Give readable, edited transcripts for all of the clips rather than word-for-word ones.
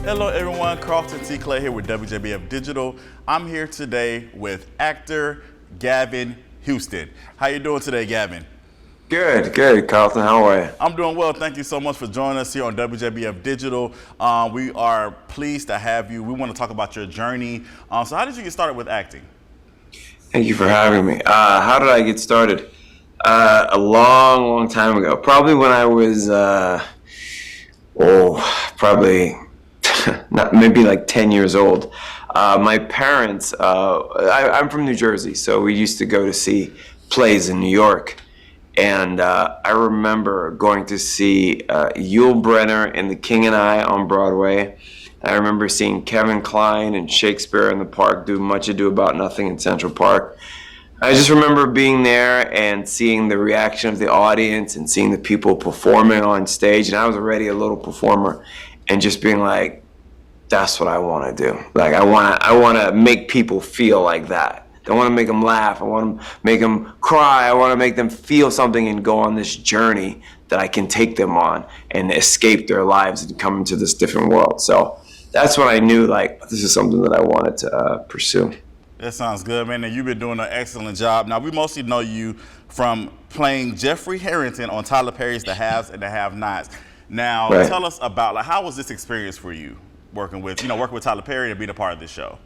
Hello everyone, Carlton T. Clay here with WJBF Digital. I'm here today with actor Gavin Houston. How you doing today, Gavin? Good, Carlton. How are you? I'm doing well. Thank you so much for joining us here on WJBF Digital. We are pleased to have you. We want to talk about your journey. So how did you get started with acting? Thank you for having me. How did I get started? A long time ago. Probably when I was, probably not maybe like 10 years old. My parents, I'm from New Jersey, so we used to go to see plays in New York. And I remember going to see Yul Brynner in The King and I on Broadway. I remember seeing Kevin Kline and Shakespeare in the Park do Much Ado About Nothing in Central Park. I just remember being there and seeing the reaction of the audience and seeing the people performing on stage. And I was already a little performer, and just being like, that's what I want to do. Like, I want to make people feel like that. I want to make them laugh. I want to make them cry. I want to make them feel something and go on this journey that I can take them on and escape their lives and come into this different world. So that's when I knew, like, this is something that I wanted to pursue. That sounds good, man. And you've been doing an excellent job. Now, we mostly know you from playing Jeffrey Harrington on Tyler Perry's The Haves and the Have-Nots. Now, Right. Tell us about, like, how was this experience for you working with Tyler Perry and being a part of this show?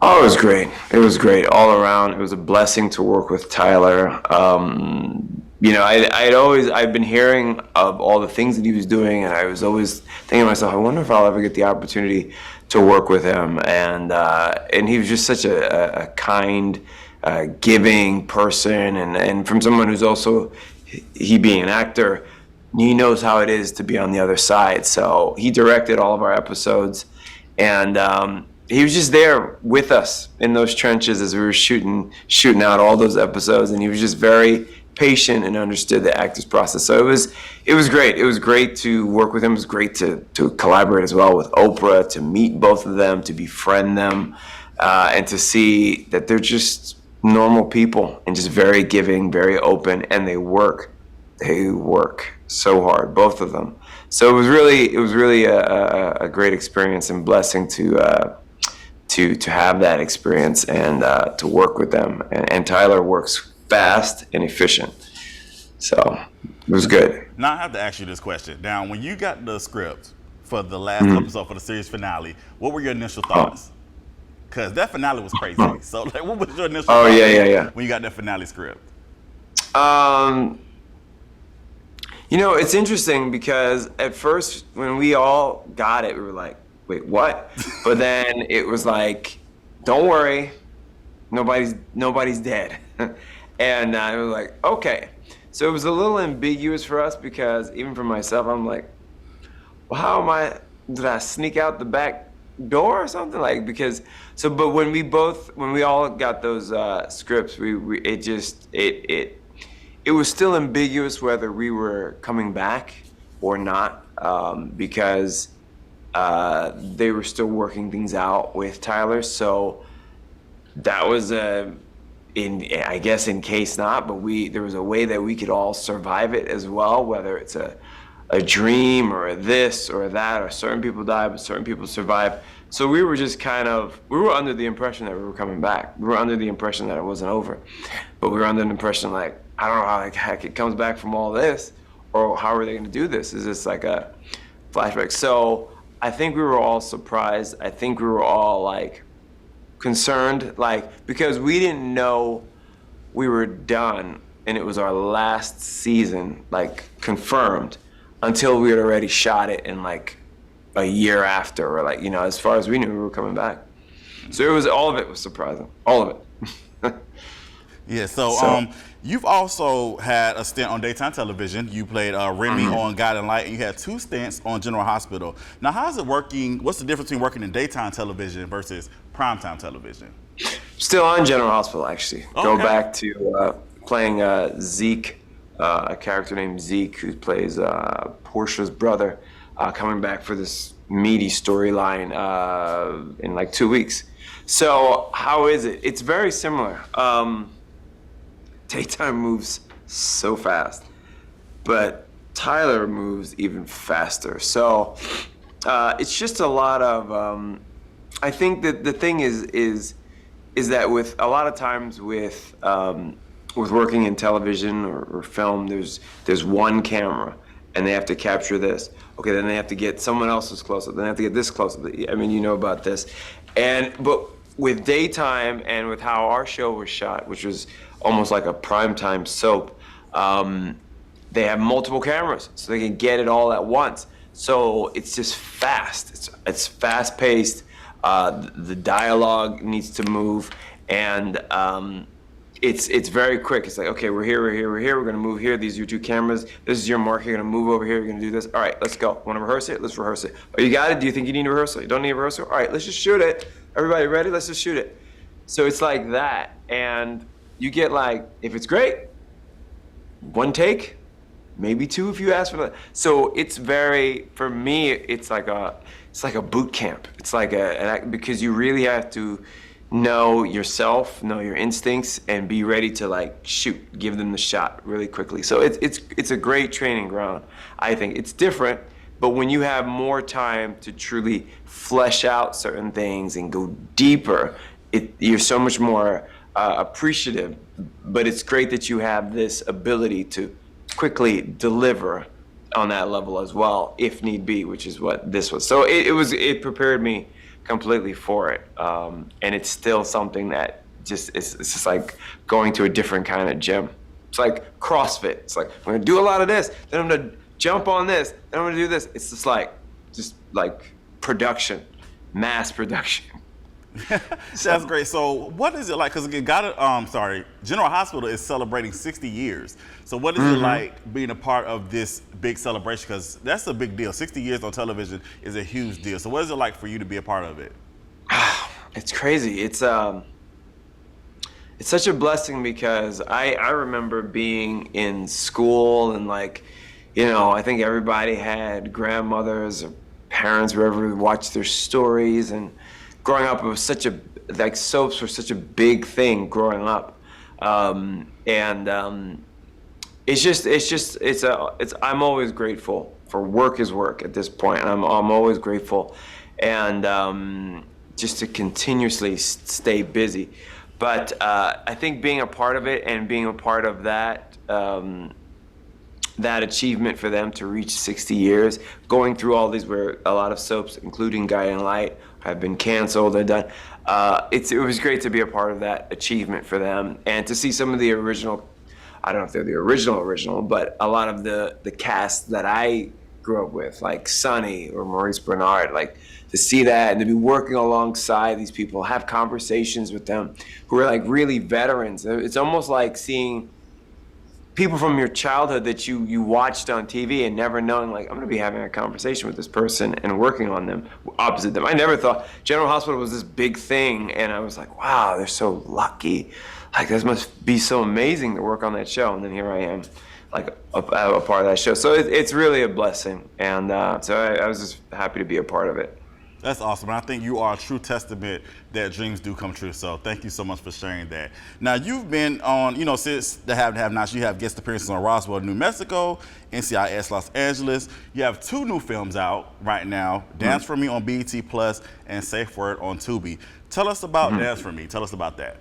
Oh, it was great. It was great all around. It was a blessing to work with Tyler. I'd been hearing of all the things that he was doing, and I was always thinking to myself, I wonder if I'll ever get the opportunity to work with him. And he was just such a kind, giving person, and from someone who's also, he being an actor, he knows how it is to be on the other side. So he directed all of our episodes, and he was just there with us in those trenches as we were shooting out all those episodes, and he was just very patient and understood the actor's process. So it was great. It was great to work with him. It was great to collaborate as well with Oprah, to meet both of them, to befriend them, and to see that they're just normal people and just very giving, very open, and they work so hard, both of them. So it was really a great experience and blessing to have that experience and to work with them. And Tyler works fast and efficient, so it was good. Now, I have to ask you this question. Now, when you got the script for the last episode, for the series finale, what were your initial thoughts? Because that finale was crazy. So, like, what was your initial thoughts when you got that finale script? It's interesting because at first when we all got it, we were like, wait, what? But then it was like, don't worry, nobody's dead. And I was like, okay. So it was a little ambiguous for us because even for myself, I'm like, well, did I sneak out the back door or something? Like, but when we all got those scripts, it was still ambiguous whether we were coming back or not, because they were still working things out with Tyler. So that was I guess in case not, but there was a way that we could all survive it as well, whether it's a dream or a this or that, or certain people die, but certain people survive. So we were just we were under the impression that we were coming back. We were under the impression that it wasn't over, but we were under the impression, like, I don't know how the heck it comes back from all this, or how are they gonna do this? Is this like a flashback? So I think we were all surprised. I think we were all like concerned, like, because we didn't know we were done and it was our last season, like, confirmed, until we had already shot it in like a year after, or like, as far as we knew, we were coming back. So all of it was surprising, all of it. Yeah, so you've also had a stint on daytime television. You played Remy on Guiding Light, and you had 2 stints on General Hospital. Now, how's it working? What's the difference between working in daytime television versus primetime television? Still on General Hospital, actually. Okay. Go back to playing Zeke, a character named Zeke, who plays Portia's brother, coming back for this meaty storyline in like 2 weeks. So how is it? It's very similar. Daytime moves so fast, but Tyler moves even faster. So It's just a lot of. I think that the thing is that with a lot of times with working in television or film, there's one camera, and they have to capture this. Okay, then they have to get someone else's close up. Then they have to get this close up. I mean, you know about this, but with daytime and with how our show was shot, which was almost like a primetime soap, they have multiple cameras, so they can get it all at once. So it's just fast. It's fast paced. The dialogue needs to move, and it's very quick. It's like, okay, we're here. We're gonna move here. These are your two cameras. This is your mark. You're gonna move over here. You're gonna do this. All right, let's go. Want to rehearse it? Let's rehearse it. Oh, you got it? Do you think you need a rehearsal? You don't need a rehearsal? All right, let's just shoot it. Everybody ready? Let's just shoot it. So it's like that, and you get like, if it's great, one take, maybe two if you ask for that. So it's very, for me, it's like a boot camp. It's like because you really have to know yourself, know your instincts, and be ready to like shoot, give them the shot really quickly. So it's a great training ground. I think it's different, but when you have more time to truly flesh out certain things and go deeper, you're so much more appreciative. But it's great that you have this ability to quickly deliver on that level as well, if need be, which is what this was. So it prepared me completely for it, and it's still something that it's just like going to a different kind of gym. It's like CrossFit. It's like, I'm gonna do a lot of this, then I'm gonna jump on this, then I'm gonna do this. It's just like production, mass production. That's great. So what is it like? Because again, General Hospital is celebrating 60 years. So what is it like being a part of this big celebration? Because that's a big deal. 60 years on television is a huge deal. So what is it like for you to be a part of it? It's crazy. It's such a blessing because I remember being in school and like, you know, I think everybody had grandmothers or parents, wherever, watched their stories, and growing up, it was soaps were such a big thing growing up, I'm always grateful for work is work at this point, and I'm always grateful, and just to continuously stay busy. But I think being a part of it and being a part of that achievement for them to reach 60 years, going through all these, where a lot of soaps, including Guiding Light, have been canceled, they're done. It was great to be a part of that achievement for them, and to see some of the original, I don't know if they're the original, but a lot of the cast that I grew up with, like Sonny or Maurice Bernard, like to see that and to be working alongside these people, have conversations with them who are like really veterans. It's almost like seeing people from your childhood that you watched on TV and never knowing, like, I'm gonna be having a conversation with this person and working on them, opposite them. I never thought General Hospital was this big thing, and I was like, wow, they're so lucky. Like, this must be so amazing to work on that show, and then here I am, like a part of that show. So it's really a blessing, and so I was just happy to be a part of it. That's awesome. And I think you are a true testament that dreams do come true. So thank you so much for sharing that. Now, you've been on, you know, since the Have and Have-Nots, you have guest appearances on Roswell, New Mexico, NCIS, Los Angeles. You have 2 new films out right now, Dance for Me on BET Plus and Safe Word on Tubi. Tell us about Dance for Me. Tell us about that.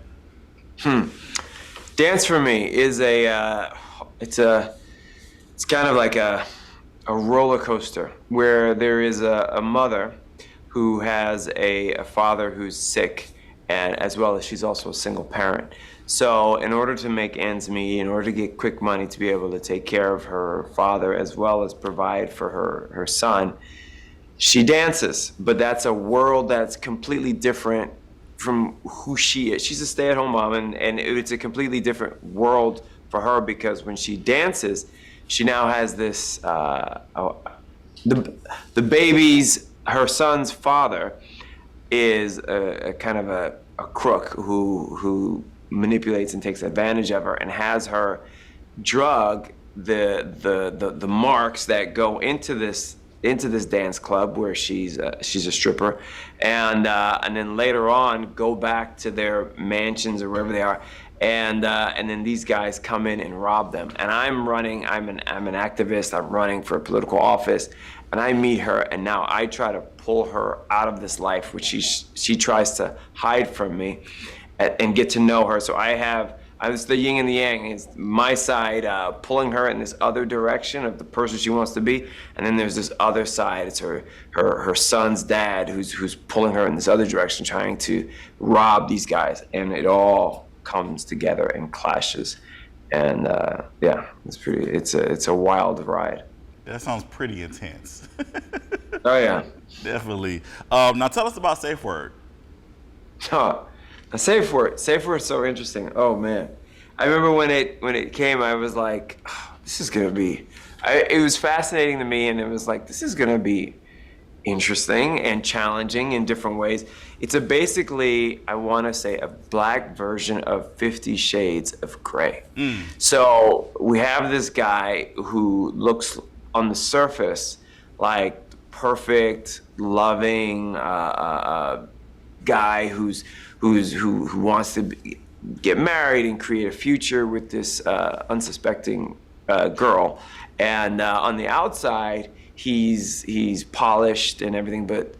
Dance for Me is it's kind of like a roller coaster where there is a mother who has a father who's sick, and as well as she's also a single parent. So in order to make ends meet, in order to get quick money to be able to take care of her father as well as provide for her son, she dances. But that's a world that's completely different from who she is. She's a stay-at-home mom, and it's a completely different world for her, because when she dances, she now has this, the baby's, her son's father is a kind of a crook who manipulates and takes advantage of her and has her drug the marks that go into this dance club where she's a stripper, and then later on go back to their mansions or wherever they are and then these guys come in and rob them. And I'm an activist. I'm running for a political office, and I meet her, and now I try to pull her out of this life, which she tries to hide from me, and get to know her. So I was the yin and the yang. It's my side pulling her in this other direction of the person she wants to be, and then there's this other side. It's her son's dad who's pulling her in this other direction, trying to rob these guys, and it all comes together and clashes. And yeah, it's a wild ride. That sounds pretty intense. Oh yeah, definitely. Now tell us about Safe Word. Oh, Safe Word. Safe Word's so interesting. Oh man, I remember when it came, I was like, oh, this is gonna be. It was fascinating to me, and it was like, this is gonna be interesting and challenging in different ways. It's basically, I want to say, a black version of 50 Shades of Grey. So we have this guy who looks on the surface like the perfect, loving guy who wants to get married and create a future with this unsuspecting girl, and on the outside he's polished and everything, but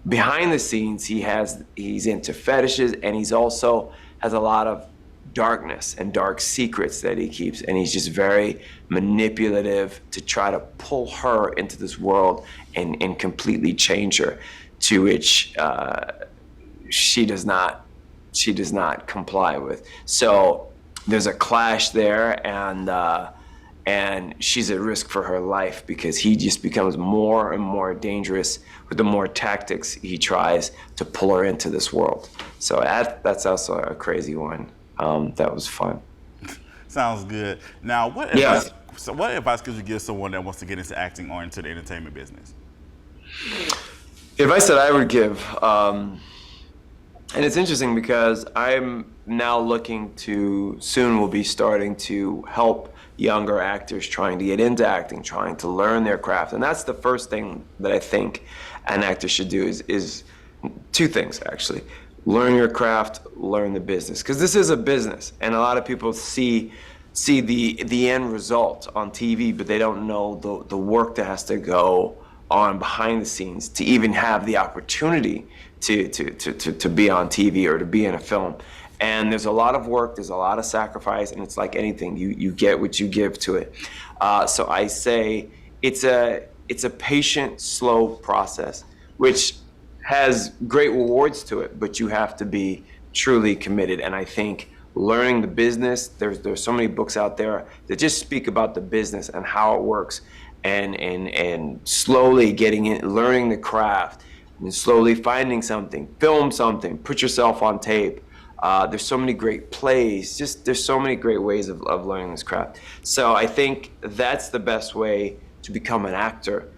behind the scenes he's into fetishes, and he's also has a lot of darkness and dark secrets that he keeps, and he's just very manipulative to try to pull her into this world and completely change her, to which she does not comply with. So there's a clash there, and she's at risk for her life because he just becomes more and more dangerous with the more tactics he tries to pull her into this world. So that's also a crazy one. That was fun. Sounds good. Now, what advice could you give someone that wants to get into acting or into the entertainment business? The advice that I would give, and it's interesting because I'm now soon will be starting to help younger actors trying to get into acting, trying to learn their craft. And that's the first thing that I think an actor should do is two things, actually. Learn your craft, learn the business. Because this is a business, and a lot of people see the end result on TV, but they don't know the work that has to go on behind the scenes to even have the opportunity to be on TV or to be in a film. And there's a lot of work, there's a lot of sacrifice, and it's like anything, you get what you give to it. So I say it's a patient, slow process, which has great rewards to it, but you have to be truly committed. And I think learning the business, there's so many books out there that just speak about the business and how it works, and slowly getting in, learning the craft, and slowly finding something, film something, put yourself on tape. There's so many great plays, there's so many great ways of learning this craft. So I think that's the best way to become an actor,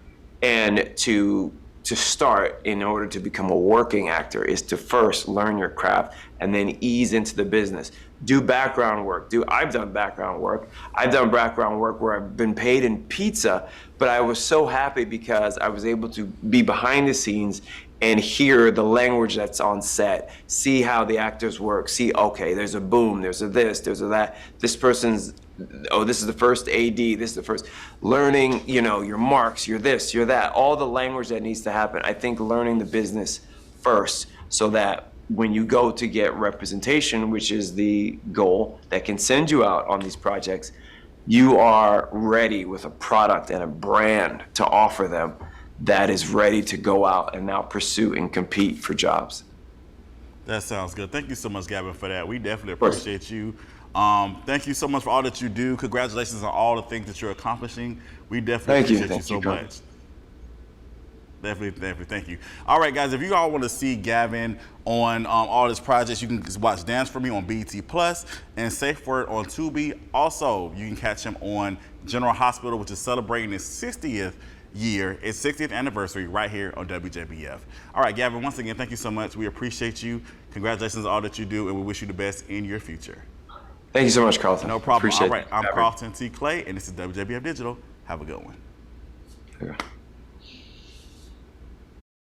and to start in order to become a working actor is to first learn your craft and then ease into the business. Do background work. I've done background work. I've done background work where I've been paid in pizza, but I was so happy because I was able to be behind the scenes and hear the language that's on set, see how the actors work, see, okay, there's a boom, there's a this, there's a that, this person's, oh, this is the first AD, this is the first, learning, your marks, your this, your that, all the language that needs to happen. I think learning the business first, so that when you go to get representation, which is the goal that can send you out on these projects, you are ready with a product and a brand to offer them that is ready to go out and now pursue and compete for jobs. That sounds good. Thank you so much, Gavin, for that. We definitely appreciate you. Thank you so much for all that you do. Congratulations on all the things that you're accomplishing. We definitely appreciate you so much. Definitely, thank you. All right, guys, if you all want to see Gavin on all his projects, you can watch Dance For Me on BET Plus and Safe Word on Tubi. Also, you can catch him on General Hospital, which is celebrating its 60th year, its 60th anniversary, right here on WJBF. All right, Gavin, once again, thank you so much. We appreciate you. Congratulations on all that you do, and we wish you the best in your future. Thank you so much, Carlton. No problem. Appreciate all right, I'm Carlton T. Clay, and this is WJBF Digital. Have a good one. Okay.